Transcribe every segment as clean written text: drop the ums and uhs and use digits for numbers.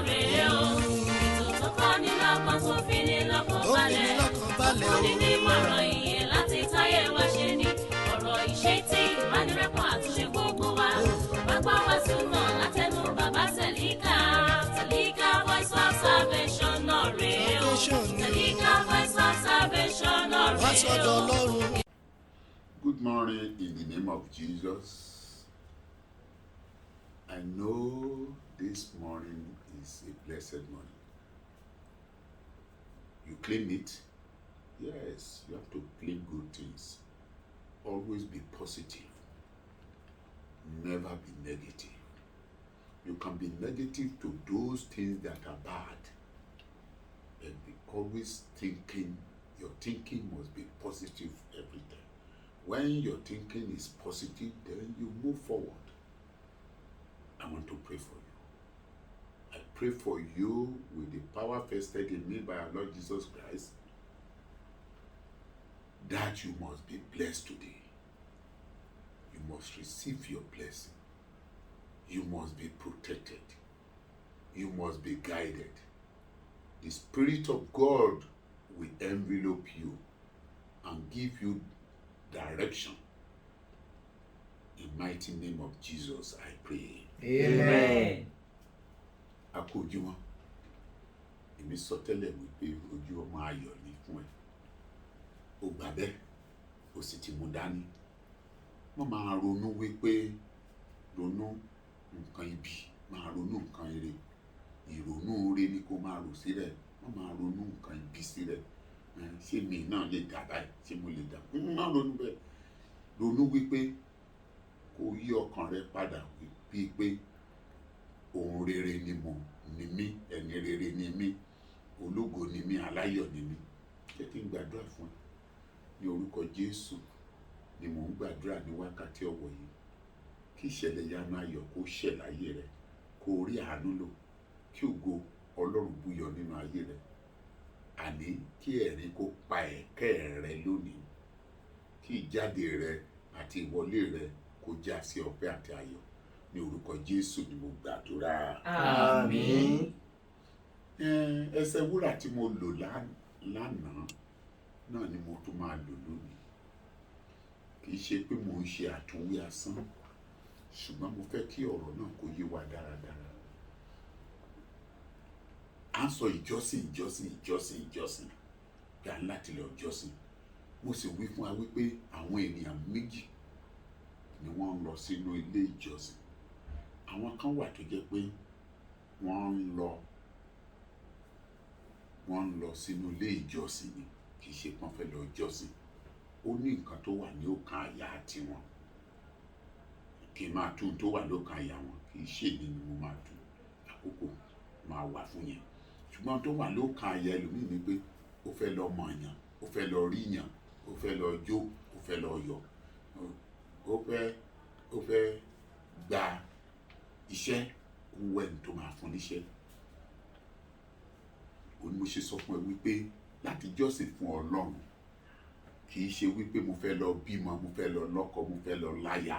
rèé o. Ètò tó kọ́ ni lọ́gbọ́n tó fi ní lọ́kàn balẹ̀. Ó ní ní ìmọ̀ràn ìyè láti táyé wa ṣe ni. Ọ̀rọ̀ ìṣítí ìbánirẹ́pọ̀ àtúnṣe gbogbo wa. Bàbá wa túmọ̀ látẹnu bàbá Sẹ̀líkà. Sẹ̀líkà Voice of Salvation náà rèé o. Sẹ̀líkà Voice of Salvation náà rèé o. Good morning in the name of Jesus. I know this morning is a blessed morning. You claim it? Yes, you have to claim good things. Always be positive. Never be negative. You can be negative to those things that are bad. And be always thinking, your thinking must be positive every time. When your thinking is positive, then you move forward. I want to pray for you. I pray for you with the power vested in me by our Lord Jesus Christ, that you must be blessed today. You must receive your blessing. You must be protected. You must be guided. The Spirit of God will envelop you and give you direction. In mighty name of Jesus, I pray. Amen. Akójúmọ́, èmi sọ tẹ́lẹ̀ wípé ojú ọmọ ayọ̀ ni fún ẹ. Ó gbà bẹ́ẹ̀, ó sì ti mú dání. Má máa ronú wípé ronú nǹkan ibi, máa ronú nǹkan ire. Ìrònú ire ni kó máa rò sílẹ̀. Má máa ronú nǹkan ibi sílẹ̀. Ṣé mi náà lè dà báyìí? Ṣé mo lè dà? Má ronú bẹ́ẹ̀. Ronú wípé kó yí ọkàn rẹ padà bíi pé ohun rere ni mí, ẹni rere ni mí, ológo ni mí, aláyọ̀ ni mí. Jẹ́ kí n gbàdúrà fún ẹ. Ní orúkọ Jésù ni mò ń gbàdúrà ní wákàtí ọ̀wọ̀ yìí. Kí ìṣẹ̀lẹ̀ ìyanu ayọ̀ kó ṣẹ̀ láyé rẹ, kó rí àánú lò, kí ògo Ọlọ́run búyọ nínú ayé rẹ. Àní kí ẹ̀rín kó pa ẹ̀kẹ́ rẹ lónìí. Kí ìjáde rẹ àti ìwọlé rẹ kó já sí ọpẹ́ àti ayọ̀. Ní orúkọ Jésù ni mo gbàdúrà. Àmín. Ẹsẹ̀ wúrà tí mo lò lánàá náà ni mo tún máa lò lónìí. Kì í ṣe pé mò ń ṣe àtúnwí asán, ṣùgbọ́n mo fẹ́ kí ọ̀rọ̀ náà kó yé wa dáradára. À ń sọ ìjọsìn bí a ń láti lọ jọ́sìn. Mo sì wí fún wa wípé àwọn ènìyàn méjì ni wọ́n ń lọ sínú ilé ìjọsìn. Àwọn kan wà tó jẹ́ pé wọ́n ń lọ sínú ilé ìjọsìn ni, kì í ṣe pé wọ́n fẹ́ lọ jọ́sìn. Ó ní nǹkan tó wà ní ọkàn àyà tiwọn. Kì í máa tún tó wà lọ́kàn àyà wọn, kì í ṣe èmi ni mo máa tún. Àkókò máa wà fún yẹn. Ṣùgbọ́n tó wà lọ́kàn àyà ẹlòmíì ni pé ó fẹ́ lọ mọ̀ yàn, ó fẹ́ lọ rí yàn, ó fẹ́ lọ jó, ó fẹ́ lọ yọ̀, ó fẹ́ gba iṣẹ́, owó ẹni tó máa fún níṣẹ́. Ó ní mo ṣe sọ fún ẹ wípé láti jọ́sìn fún Ọlọ́run kì í ṣe wípé mo fẹ́ lọ bímọ, mo fẹ́ lọ lọ́kọ, mo fẹ́ lọ láya.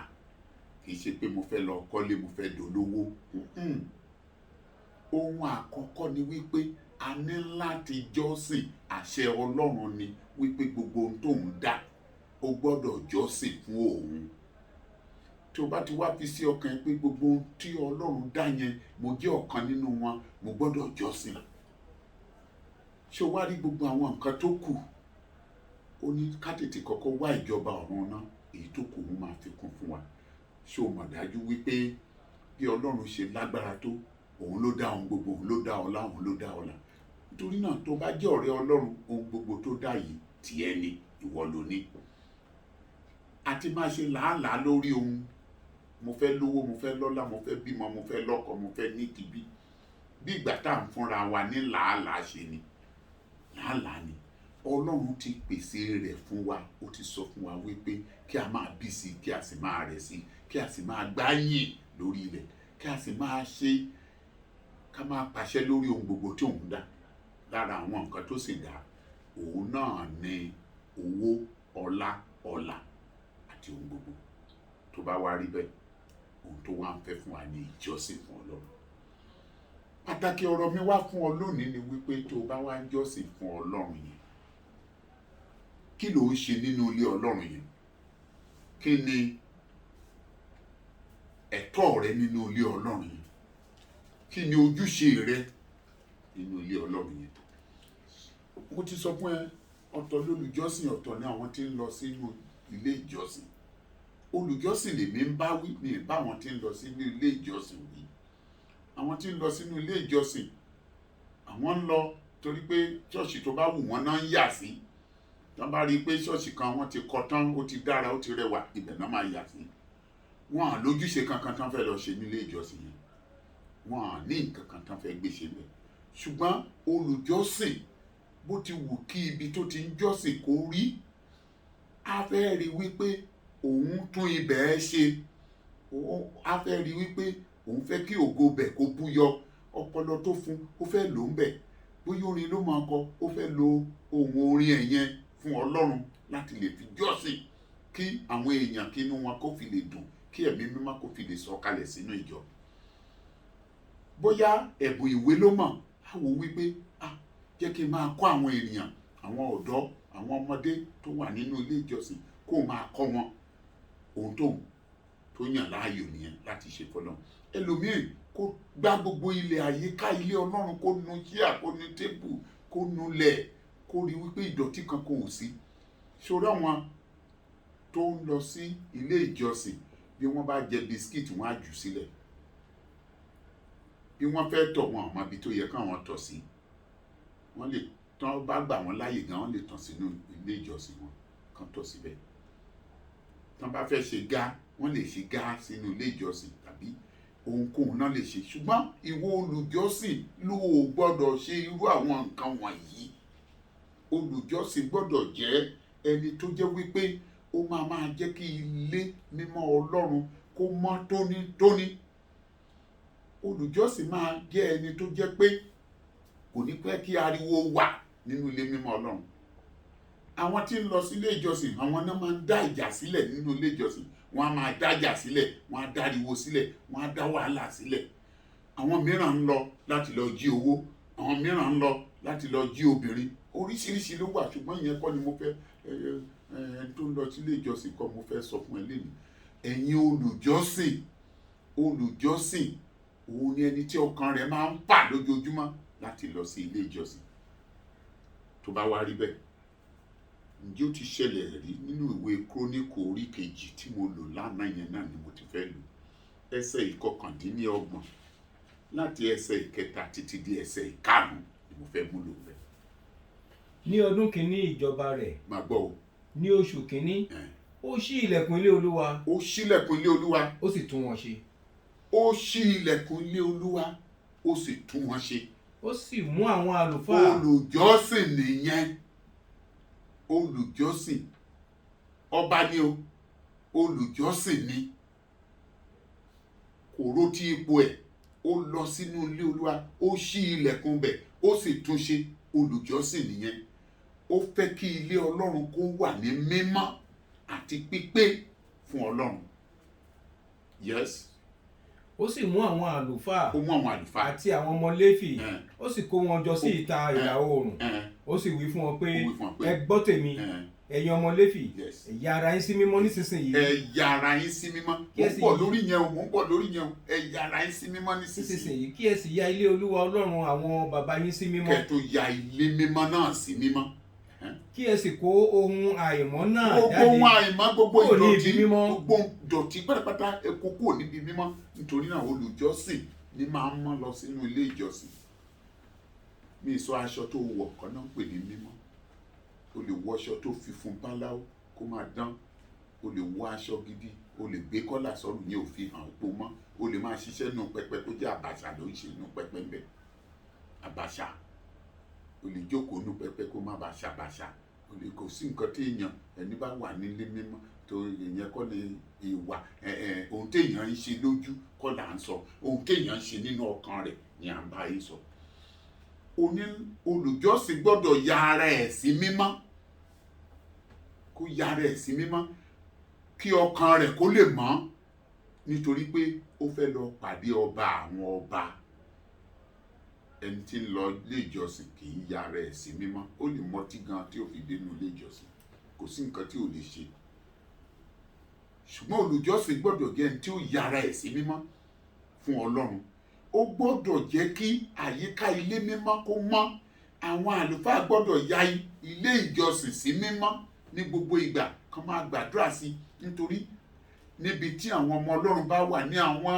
Kì í ṣe pé mo fẹ́ lọ kọ́lé, mo fẹ́ dolówó. Ohun àkọ́kọ́ ni wípé a ní láti jọ́sìn. Àṣẹ Ọlọ́run ni wípé gbogbo ohun tó ń dá ó gbọ́dọ̀ jọ́sìn fún òun. Tí o bá ti wá fi sí ọkàn pé gbogbo ohun tí Ọlọ́run dá yẹn mo jẹ́ ọ̀kan nínú wọn, mo gbọ́dọ̀ jọ́sìn. Ṣé o wá rí gbogbo àwọn nǹkan tó kù? Ó ní ká tètè kọ́kọ́ wá ìjọba ọ̀run náà, èyí tó kù mo máa fi kún fún wa. Ṣé o mọ̀ dájú wípé bí Ọlọ́run ṣe lágbára tó, òun ló dá ohun gbogbo, òun ló dá ọlá, òun ló dá ọlá. Nítorí náà tó bá jẹ́ ọ̀rẹ́ Ọlọ́run, ohun gbogbo tó dá yìí tìẹ ni, ìwọ ló ní. Àti máa ṣe làálàá lórí ohun, mo fẹ́ lówó, mo fẹ́ lọ́lá, mo fẹ́ bímọ, mo fẹ́ lọ́kọ, mo fẹ́ ní tibí. Bí ìgbà tá à ń fúnra wa ní làálàá ṣe ni. Làálàá ni. Ọlọ́run ti pèsè rẹ̀ fún wa. Ó ti sọ fún wa wípé kí a máa bí sí, kí a sì máa rẹ̀ sí, kí a sì máa gbáyìn lórí rẹ̀, kí a sì máa ṣe, ká máa pàṣẹ lórí ohun gbogbo tí òun dá. Lára àwọn nǹkan tó sì dá, òun náà ni owó, ọlá, ọlà àti ohun gbogbo. Tó bá wá rí bẹ́ẹ̀, ohun tó wá ń fẹ́ fún wa ní ìjọsìn fún Ọlọ́run. pàtàkì ọ̀rọ̀ mi wá fún ọ lónìí ni wípé tó o bá wá ń jọ́sìn fún Ọlọ́run yẹn, kí ló ń ṣe nínú ilé Ọlọ́run yẹn? Kí ni ẹ̀tọ́ rẹ nínú ilé Ọlọ́run yẹn? Kí ni ojúṣe rẹ nínú ilé Ọlọ́run yẹn? Mo ti sọ fún ẹ, ọ̀tọ̀ lólùjọ́sìn, ọ̀tọ̀ ni àwọn tí ń lọ sínú ilé ìjọsìn. Olùjọ́sìn lèmi ń bá wí, ní ìbá àwọn tí ń lọ sínú ilé ìjọsìn wí. Àwọn tí ń lọ sínú ilé ìjọsìn, àwọn ń lọ torí pé ṣọ́ọ̀ṣì tó bá wù wọ́n náà ń yà sí. Tán bá rí i pé ṣọ́ọ̀ṣì kan wọ́n ti kọ́ tán, ó ti dára, ó ti rẹwà, ibẹ̀ náà máa yà sí. Wọ́n á lójúṣe kankan tán fẹ́ lọ ṣe nílé ìjọsìn yẹn. Wọ́n á ní nǹkan kan tán fẹ́ gbé ṣe bẹ̀. Ṣùgbọ́n olùjọ́sìn, bó ti wù kí ibi tó ti ń jọ́sìn kó rí, a fẹ́ rí wípé òun tún ibẹ̀ ṣe. A fẹ́ rí wípé òun fẹ́ kí ògo bẹ̀ kó búyọ. Ọpọlọ tó fún, ó fẹ́ lò ń bẹ̀. Bóyá orin ló máa kọ, ó fẹ́ lo ohun orin ẹ̀ yẹn fún Ọlọ́run láti lè fi jọ́sìn, kí àwọn èèyàn kí inú wọn kó fi lè dùn, kí ẹ̀mí mímọ́ kó fi lè sọ̀kalẹ̀ sínú ìjọ. Bóyá ẹ̀bùn ìwé ló mọ̀, á wò wípé jẹ́ kí n máa kọ́ àwọn ènìyàn, àwọn ọ̀dọ́, àwọn ọmọdé tó wà nínú ilé ìjọsìn, kó máa kọ́ wọn ohun tó yàn láàyò nìyẹn láti ṣe fọ́lọ́run. Ẹlòmíì kó gbá gbogbo ilẹ̀ àyíká ilé Ọlọ́run, kó nu chíà, kó nu tébù, kó nu lẹ̀, kó rí wípé ìdọ̀tí kan kò sí. Ṣòro àwọn tó ń lọ sí ilé ìjọsìn, bí wọ́n bá jẹ bisikíìtì wọ́n á jù sílẹ̀. Bí wọ́n fẹ́ tọ̀, wọn àmọ́ ibi tó yẹ káwọn tọ̀ sí. Wọ́n lè, tán bá gbà wọ́n láàyè gan, wọ́n lè tọ̀ sínú ilé ìjọsìn wọn, kán tọ̀ síbẹ̀. Tán bá fẹ́ ṣe gá, wọ́n lè ṣe gá sínú ilé ìjọsìn, tàbí ohunkóhun náà lè ṣe. Ṣùgbọ́n ìwọ olùjọ́sìn ló ò gbọ́dọ̀ ṣe irú àwọn nǹkan wọ̀nyí. Olùjọ́sìn gbọ́dọ̀ jẹ́ ẹni tó jẹ́ wípé ó máa jẹ́ kí ilé mímọ́ Ọlọ́run kó mọ́ tónítóní. Olùjọ́sìn máa jẹ́ ẹni tó jẹ́ pé kò ní pẹ́ kí ariwo wà nínú ilé mímọ́ Ọlọ́run. Àwọn tí ń lọ sí ilé ìjọsìn, àwọn náà máa ń dá ìjà sílẹ̀ nínú ilé ìjọsìn. Wọ́n á máa dájà sílẹ̀, wọ́n á dáriwo sílẹ̀, wọ́n á dá wàhálà sílẹ̀. Àwọn mìíràn ń lọ láti lọ jí owó, àwọn mìíràn ń lọ láti lọ jí obìnrin. Oríṣiríṣi ló wà, ṣùgbọ́n ìyẹn kọ́ ni mo fẹ́ tó ń lọ sí ilé ìjọsìn kọ́ mo fẹ́ sọ fún ẹ lénìí. Ẹ̀yin olùjọ́sìn, òun ni ẹni tí ọkàn rẹ̀ máa ń fà lójoojúmọ́ láti lọ sí ilé ìjọsìn. Tó bá wá rí bẹ́ẹ̀, ǹjẹ́ ó ti ṣẹlẹ̀ rí nínú ìwé Kíróníkù orí kejì tí mo lò lánàá yẹn náà ni mo ti fẹ́ lò. Ẹsẹ̀ ìkọkàndínlọ́gbọ̀n láti ẹsẹ̀ ìkẹta títí di ẹsẹ̀ ìkarùn-ún ni mo fẹ́ mú lò bẹ́ẹ̀. Ní ọdún kìíní ìjọba rẹ̀, Máa gbọ́ o. ní oṣù kìíní, ó ṣí ilẹ̀kùn ilé Olúwa, Ó ṣílẹ̀kùn ilé Olúwa. ó sì tún wọn ṣe. Ó ṣí ilẹ̀kùn ilé Olúwa, ó sì tún wọn ṣe. Ó sì mú àwọn àlùfáà. Olùjọ́sìn nìyẹn. Olùjọ́sìn. Ọba ni o. Olùjọ́sìn ni. Kò rótí ipò ẹ̀. Ó lọ sínú ilé Olúwa, ó ṣí ilẹ̀kùn bẹ̀, ó sì tún ṣe. Olùjọ́sìn nìyẹn. Ó fẹ́ kí ilé Ọlọ́run kó wà ní mímọ́ àti pípé fún Ọlọ́run. Yes. Ó sì mú àwọn àlùfáà Ó mú àwọn àlùfáà àti àwọn ọmọ Léfì, ó sì kó wọn jọ sí ìta ìlà oòrùn. Ó sì wí fún wọn pé, ẹ gbọ́ tèmi, ẹ̀yin ọmọ Léfì, ẹ ya ara yín sí mímọ́ nísinsìnyí. Ẹ ya ara yín sí mímọ́. Mo ń bọ̀ lórí yẹn o, mo ń bọ̀ lórí yẹn o. Ẹ ya ara yín sí mímọ́ nísinsìnyí. Kí ẹ sì ya ilé Olúwa Ọlọ́run àwọn bàbá yín sí mímọ́. Kẹ́ tó ya ilé mímọ́ náà sí mímọ́. Kí ẹ sì kó ohun àìmọ́ náà jáde. Gbogbo ohun àìmọ́, gbogbo kúrò ní ìdọ̀tí, ibi mímọ́. gbogbo ìdọ̀tí pátápátá ẹ kó kúrò níbi mímọ́. Nítorí náà olùjọ́sìn ni máa ń mọ́ lọ sínú ilé ìjọsìn. Mi sọ aṣọ tó wọ̀ kọ́ náà pè ní mímọ́. O lè wọ aṣọ tó funfun báláú kó máa dán. O lè wọ aṣọ gidi, o lè gbé kọ́là sọ́rùn yẹn ò fi hàn pò mọ́. O lè máa ṣiṣẹ́ nù pẹpẹ kó jẹ́ àbàṣà ló ń ṣe nù pẹpẹ ń bẹ̀. Àbàṣà. O lè jókòó nù pẹpẹ kó má bàa ṣàbàṣà. O lè kò sí nǹkan tí èèyàn ẹni bá wà nílé mímọ́ tó èèyàn kọ́ lè ìwà ohun téèyàn ń ṣe lójú kọ́ là ń sọ. Ohun téèyàn ń ṣe nínú ọkàn rẹ̀ ni à ń bá yín sọ. Olùjọ́sìn gbọ́dọ̀ ya ara ẹ̀ sí mímọ́. Kó ya ara ẹ̀ sí mímọ́ kí ọkàn rẹ̀ kó lè mọ́, nítorí pé ó fẹ́ lọ pàdé ọba àwọn ọba. ẹni tí ń lọ ilé ìjọsìn kì í ya ara ẹ̀ sí mímọ́. Ó lè mọtí gan tí ó fi dénú ilé ìjọsìn, kò sí nǹkan tí ò lè ṣe. Ṣùgbọ́n olùjọ́sìn gbọ́dọ̀ jẹ́ ẹni tí ó ya ara ẹ̀ sí mímọ́ fún Ọlọ́run. Ó gbọ́dọ̀ jẹ́ kí àyíká ilé mímọ́ kó mọ́. Àwọn àlùfáà gbọ́dọ̀ ya ilé ìjọsìn sí mímọ́ ní gbogbo ìgbà, kán máa gbàdúrà sí, nítorí níbi tí àwọn ọmọ Ọlọ́run bá wà ní ọmọ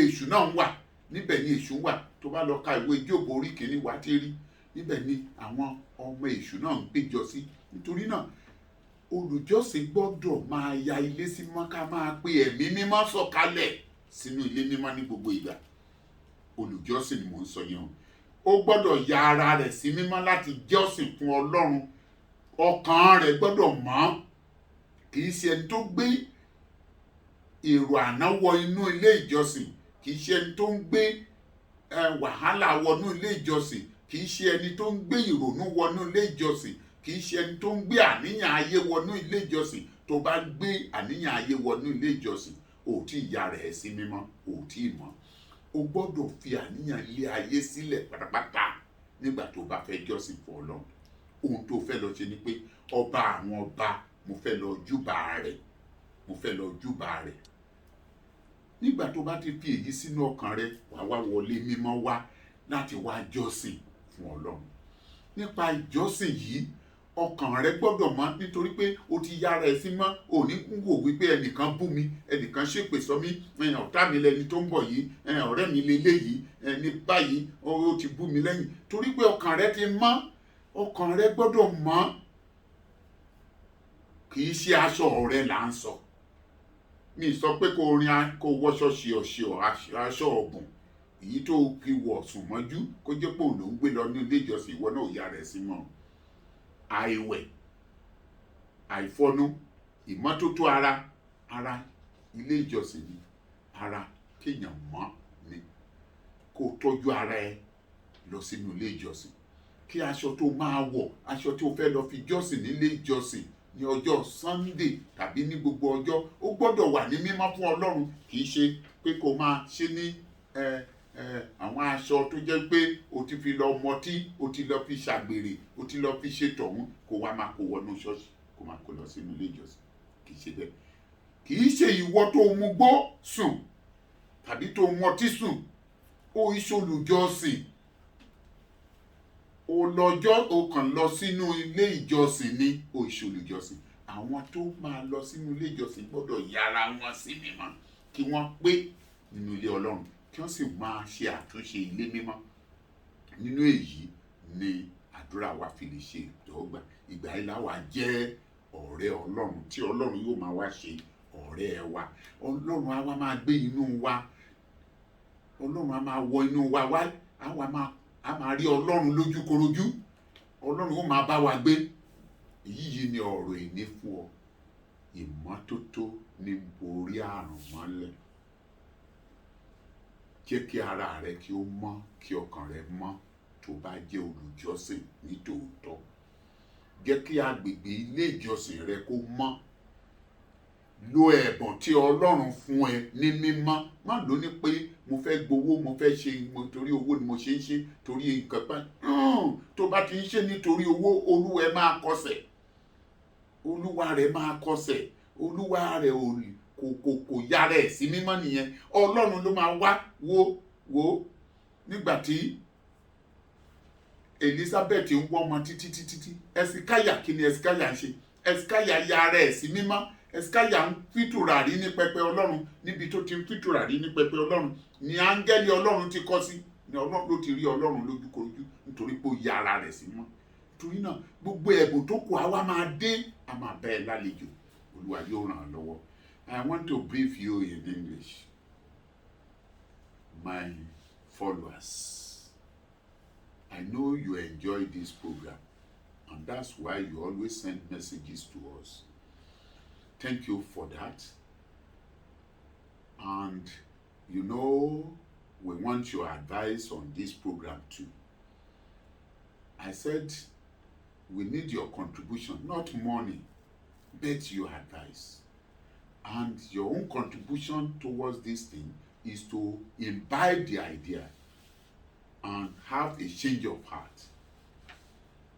èṣù náà ń wà, níbẹ̀ ni èṣù wà. Tó bá lọ ka ìwé Jóòbù orí 1 wá ti rí, níbẹ̀ ni àwọn ọmọ èṣù náà ń péjọ sí. Nítorí náà olùjọ́sìn gbọ́dọ̀ máa ya ilé sí mímọ́, ká máa pe ẹ̀mí mímọ́ sọ̀kalẹ̀ sínú ilé mímọ́ ní gbogbo ìgbà. Olùjọ́sìn ni mò ń sọ yẹn. Ó gbọ́dọ̀ ya ara rẹ̀ sí mímọ́ láti jọ́sìn fún Ọlọ́run. Ọkàn rẹ̀ gbọ́dọ̀ mọ́. Kì í ṣe ẹni tó gbé èrò àná wọ inú ilé ìjọsìn, kì í ṣe ẹni tó ń gbé wàhálà wọnú ilé ìjọsìn, kì í ṣe ẹni tó ń gbé ìrònú wọnú ilé ìjọsìn, kì í ṣe ẹni tó ń gbé àníyàn ayé wọnú ilé ìjọsìn. Tó bá gbé àníyàn ayé wọnú ilé ìjọsìn, ò tí ì ya rẹ̀ sí mímọ́, ò tí ì mọ̀. O gbọ́dọ̀ fi àníyàn ilé ayé sílẹ̀ pátápátá nígbà tó bá fẹ́ jọ́sìn fún Ọlọ́run. Ohun tó fẹ́ lọ ṣe ni pé ọba àwọn ọba, mo fẹ́ lọ júbà rẹ̀, mo fẹ́ lọ júbà rẹ̀. Nígbà tó bá ti fi èyí sínú ọkàn rẹ, wàá wá wọlé mímọ́ wá láti wá jọ́sìn fún Ọlọ́run. Nípa ìjọ́sìn yìí, ọkàn rẹ gbọ́dọ̀ mọ́, nítorí pé o ti yára ẹ sí mọ́. O ní wò wípé ẹnìkan bú mi, ẹnìkan ṣépè sọ mí, ọ̀tá mi lẹni tó ń bọ̀ yìí, ọ̀rẹ́ mi leléyìí, ní báyìí ó ti bú mi lẹ́yìn. Torí pé ọkàn rẹ ti mọ́. Ọkàn rẹ gbọ́dọ̀ mọ́. Kì í ṣe aṣọ rẹ là ń sọ. Mi sọ pé kó wọṣọ ṣìọ̀ṣìọ̀ aṣọ ọ̀gbùn, èyí tó fi wọ̀ sùn mọ́jú, kó jẹ́ pé òun ló ń gbé lọ ní ilé ìjọsìn, ìwọ náà ò ya rẹ̀ sí mọ́. Àìwẹ̀, àìfọnú, ìmọ́tótó ara ilé ìjọsìn ni. Ara kéèyàn mọ́ ni. Kó tọ́jú ara ẹ lọ sínú ilé ìjọsìn. Kí aṣọ tó máa wọ̀, aṣọ tó fẹ́ lọ fi jọ́sìn nílé ìjọsìn ní ọjọ́ Sunday tàbí ní gbogbo ọjọ́, ó gbọ́dọ̀ wà ní mímọ́ fún Ọlọ́run. Kì í ṣe pé kó máa ṣe ní àwọn aṣọ tó jẹ́ pé o ti fi lọ mọtí, o ti lọ fi ṣàgbèrè, o ti lọ fi ṣe tọ̀hún, kó wá máa kó wọnú ṣọ́ọ̀ṣì, kó máa kó lọ sínú ilé ìjọsìn. Kì í ṣe bẹ́ẹ̀. Kì í ṣe ìwọ tó mu gbó sùn tàbí tó mọtí sùn, ó ìṣolùjọ́sìn. O kàn lọ sínú ilé ìjọsìn ni, ó ìṣolùjọ́sìn. Àwọn tó máa lọ sínú ilé ìjọsìn gbọ́dọ̀ yára wọn sí mímọ́, kí wọ́n pé nínú ilé Ọlọ́run, kí wọ́n sì máa ṣe àtúnṣe ilé mímọ́. Nínú èyí ni àdúrà wa fi lè ṣe ìtọ́gbà. Ìgbà yìí la wà jẹ́ ọ̀rẹ́ Ọlọ́run, tí Ọlọ́run yóò máa wá ṣe ọ̀rẹ́ wa. Ọlọ́run á wá máa gbé inú wa. Ọlọ́run á máa wọ inú wa wá. A máa rí Ọlọ́run lójúkorojú. Ọlọ́run ó máa bá wa gbé. Èyí ni ọ̀rọ̀ ìní fún ọ. Ìmọ́tótó ní borí àrùn mọ́lẹ̀. Jẹ́ kí ara rẹ kí ó mọ́, kí ọkàn rẹ mọ́ tó bá jẹ́ olùjọ́sìn ní tòótọ́. Jẹ́ kí agbègbè ilé ìjọsìn rẹ kó mọ́. Lo ẹ̀bùn tí Ọlọ́run fún ẹ ní mímọ́. Má lò ní pé mo fẹ́ gbowó, mo fẹ́ ṣe, torí owó ni mo ṣe ń ṣe, torí nǹkan pa. Tó bá ti ń ṣe nítorí owó, olúwa ẹ máa kọsẹ̀. Olúwa rẹ̀ máa kọsẹ̀. Olúwa rẹ̀ kò yára ẹ̀ sí mímọ́ nìyẹn. Ọlọ́run ló máa wá wo nígbà tí Elizabeth ń wọ́ ọmọ títí. Ẹsikáyà, kí ni Ẹsikáyà ń ṣe? Ẹsikáyà yára ẹ̀ sí mímọ́. Ẹsikáyà ń fìtùràrí ní pẹpẹ Ọlọ́run. Níbi tó ti ń fìtùràrí ní pẹpẹ Ọlọ́run ni áńgẹ́lì Ọlọ́run ti kọ́ sí. Ni Ọlọ́run ló ti rí Ọlọ́run lójúkorojú, nítorí pé ó yára rẹ̀ sí mímọ́. Nítorí náà gbogbo ẹ̀bùn tó kù àwa máa dé, a máa bá ẹ lálejò. Olúwa yóò ràn án lọ́wọ́. I want to brief you in English. My followers, I know you enjoy this program, and that's why you always send messages to us. Thank you for that. And you know, we want your advice on this program too. I said we need your contribution, not money, but your advice. And your own contribution towards this thing is to imbibe the idea and have a change of heart.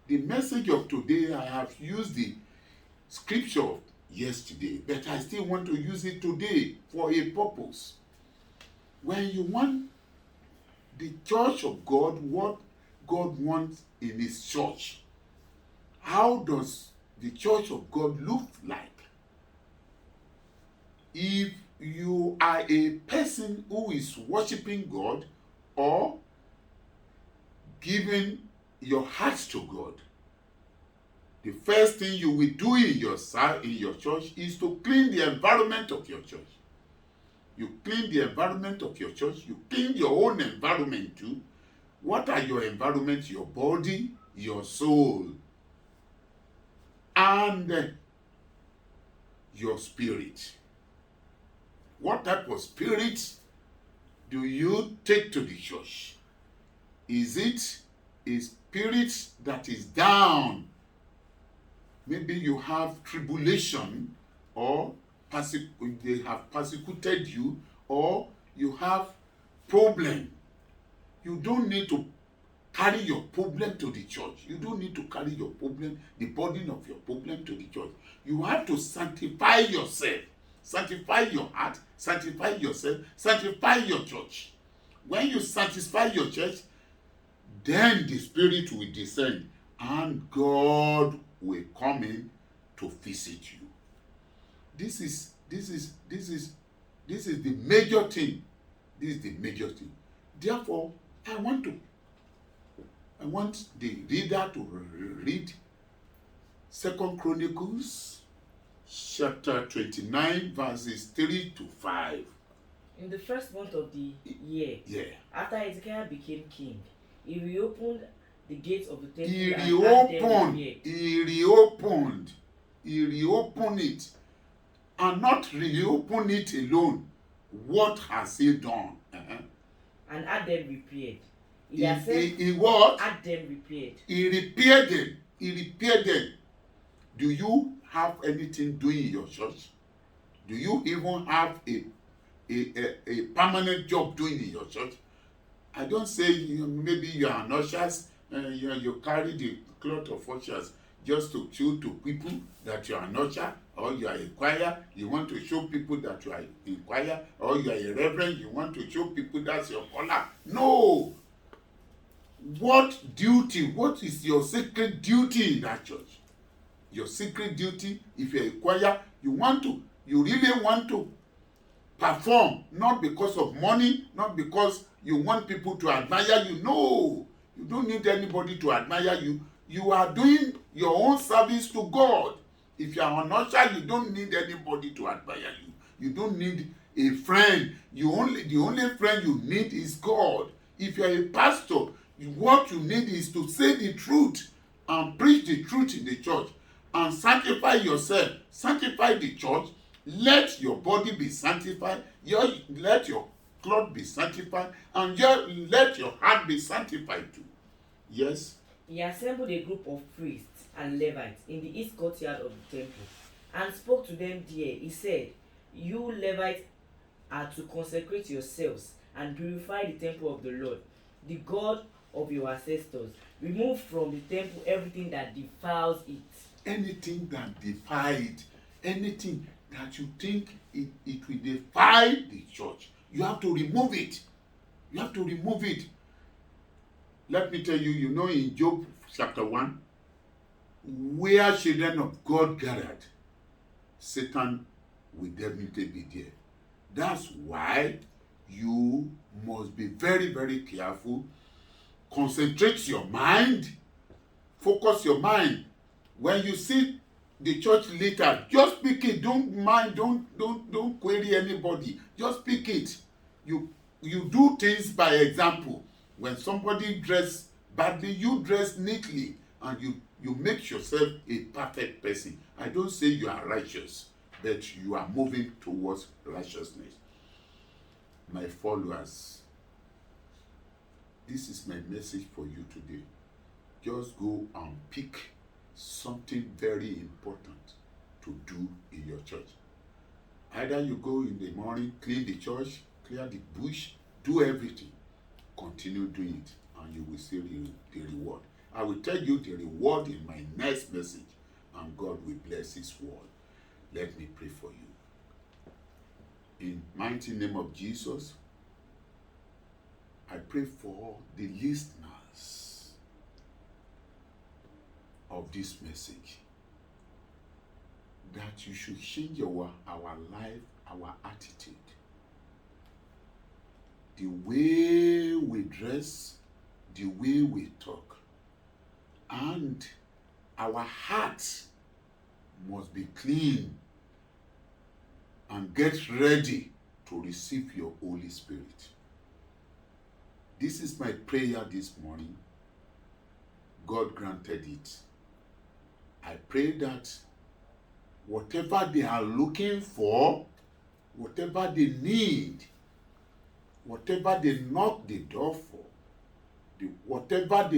The message of today, I have used the scripture yesterday, but I still want to use it today for a purpose. When you want the church of God, what God wants in his church, how does the church of God look like? If you are a person who is worshiping God or giving your heart to God, the first thing you will do in your church is to clean the environment of your church. You clean the environment of your church. You clean your own environment too. What are your environments? Your body, your soul, and your spirit. What type of spirit do you take to the church? Is it a spirit that is down? Maybe you have tribulation, or they have persecuted you, or you have problem. You don't need to carry your problem to the church. You don't need to carry your problem, the burden of your problem to the church. You have to sanctify yourself, sanctify your heart, sanctify yourself, sanctify your church. When you sanctify your church, then the Spirit will descend and God will come in to visit you. This is the major thing. This is the major thing. Therefore, I want the reader to read 2 Chronicles chapter 29 verses 3 to 5. In the first month of the year, after Hezekiah became king, he reopened the gates of the temple. He reopened it, and not reopen it alone. What has he done? And had them repaired. He what? Had them repaired. He repaired them. He repaired them. Do you have anything doing in your church? Do you even have a permanent job doing in your church? I don't say maybe you are an ushers and you carry the cloth of ushers just to show to people that you are an usher, or you are a choir, you want to show people that you are in choir, or you are a reverend, you want to show people that's your color. No! What is your sacred duty in that church? Your sacred duty, if you're a choir, you really want to perform, not because of money, not because you want people to admire you. No, you don't need anybody to admire you. You are doing your own service to God. If you are an usher, you don't need anybody to admire you. You don't need a friend. The only friend you need is God. If you are a pastor, what you need is to say the truth and preach the truth in the church and sanctify yourself, sanctify the church. Let your body be sanctified, let your cloth be sanctified, and let your heart be sanctified too. Yes? He assembled a group of priests and Levites in the east courtyard of the temple and spoke to them there. He said, "You Levites are to consecrate yourselves and purify the temple of the Lord, the God of your ancestors. Remove from the temple everything that defiles it." Anything that defiles, anything that you think it will defile the church, you have to remove it. You have to remove it. Let me tell you, in Job chapter 1, where children of God gathered, Satan will definitely be there. That's why you must be very, very careful. Concentrate your mind. Focus your mind. When you see the church leader, just speak it. Don't mind. Don't query anybody. Just speak it. You do things by example. When somebody dress badly, you dress neatly, and you make yourself a perfect person. I don't say you are righteous, but you are moving towards righteousness. My followers, this is my message for you today. Just go and pick something very important to do in your church. Either you go in the morning, clean the church, clear the bush, do everything. Continue doing it and you will see the reward. I will tell you the reward in my next message, and God will bless his word. Let me pray for you. In mighty name of Jesus, I pray for the listeners of this message, that you should change our life, our attitude, the way we dress, the way we talk, and our hearts must be clean and get ready to receive your Holy Spirit. This is my prayer this morning. God granted it. I pray that whatever they are looking for, whatever they need, whatever they knock the door for, whatever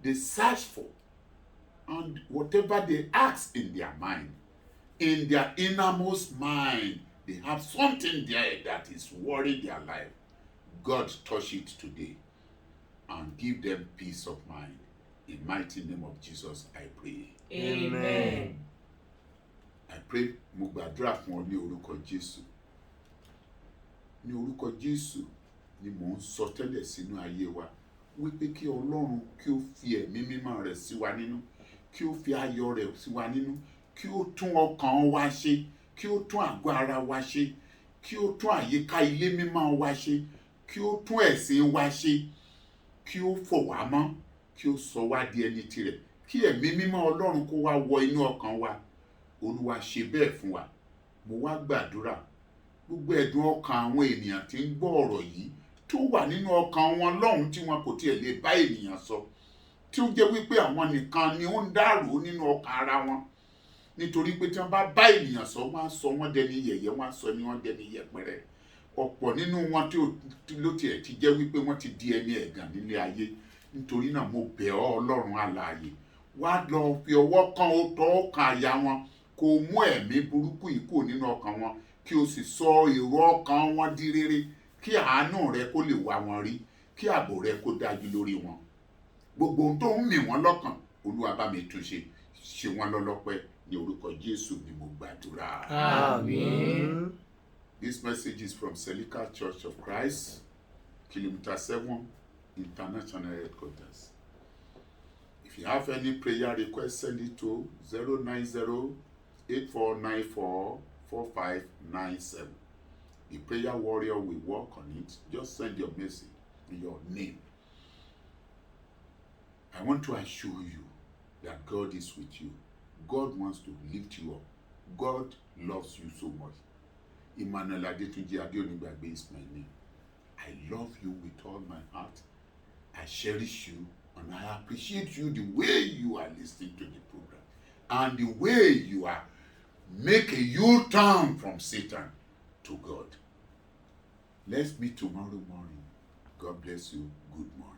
they search for, and whatever they ask in their mind, in their innermost mind, they have something there that is worrying their life. God touch it today and give them peace of mind. In the mighty name of Jesus, I pray. Amen. I pray, mo gbàdúrà fún ọ ní orúkọ Jésù. Ní orúkọ Jésù ni mò ń sọ tẹ́lẹ̀ sínú ayé wa, wípé kí Ọlọ́run kí ó fi ẹ̀mí mímọ́ rẹ̀ sí wa nínú, kí ó fi ayọ̀ rẹ̀ sí wa nínú, kí ó tún ọkàn wa ṣe, kí ó tún àgọ́ ara wa ṣe, kí ó tún àyíká ilé mímọ́ wa ṣe, kí ó tún ẹ̀sìn wa ṣe, kí ó fọ̀ wá mọ́, kí ó sọ wá di ẹni tirẹ̀, kí ẹ̀mí mímọ́ Ọlọ́run kó wá wọ inú ọkàn wa. Olúwa ṣe bẹ́ẹ̀ fún wa. Mo wá gbàdúrà gbogbo ẹ̀dùn ọkàn àwọn ènìyàn tí ń gbọ́ ọ̀rọ̀ yìí tó wà nínú ọkàn wọn lọ́hùn tí wọn kò tiẹ̀ lè bá ènìyàn sọ, tí ó jẹ́ wípé àwọn nìkan ni ó ń dàrú nínú ọkàn ara wọn, nítorí pé tí wọ́n bá bá ènìyàn sọ, wọ́n á sọ wọ́n dẹni yẹ̀yẹ́, wọ́n á sọ ni wọ́n dẹni yẹpẹrẹ. Ọ̀pọ̀ nínú wọn tí ló tiẹ̀ ti jẹ́ wípé wọ́n ti di ẹni ẹ̀gàn nílé ayé. Nítorí náà mo bẹ̀ ọ́ Ọlọ́run alààyè, wá lọ fi ọwọ́ kan ọ̀tọ̀ ọkàn àyà wọn, kó mú ẹ̀mí burúkú yìí kúrò nínú ọkàn wọn, kí o sì sọ èrò ọkàn wọn di rere, kí àánú rẹ kó lè wá wọn rí, kí ààbò rẹ kó dájú lórí wọn. Gbogbo ohun tó ń mì wọ́n lọ́kàn, Olúwa bá mi túnṣe, ṣe wọ́n lọ́lọ́pẹ́. Ní orúkọ Jésù ni mo gbàdúrà. Àmín. This message is from Celica Church of Christ, Kilometer 7, International Headquarters. If you have any prayer request, send it to 090-8494-4597. The prayer warrior will work on it. Just send your message in your name. I want to assure you that God is with you. God wants to lift you up. God loves you so much. Emmanuel Adetunji Adeonigbagbe is my name. I love you with all my heart. I cherish you, and I appreciate you the way you are listening to the program and the way you are make a U-turn from Satan to God. Let's meet tomorrow morning. God bless you. Good morning.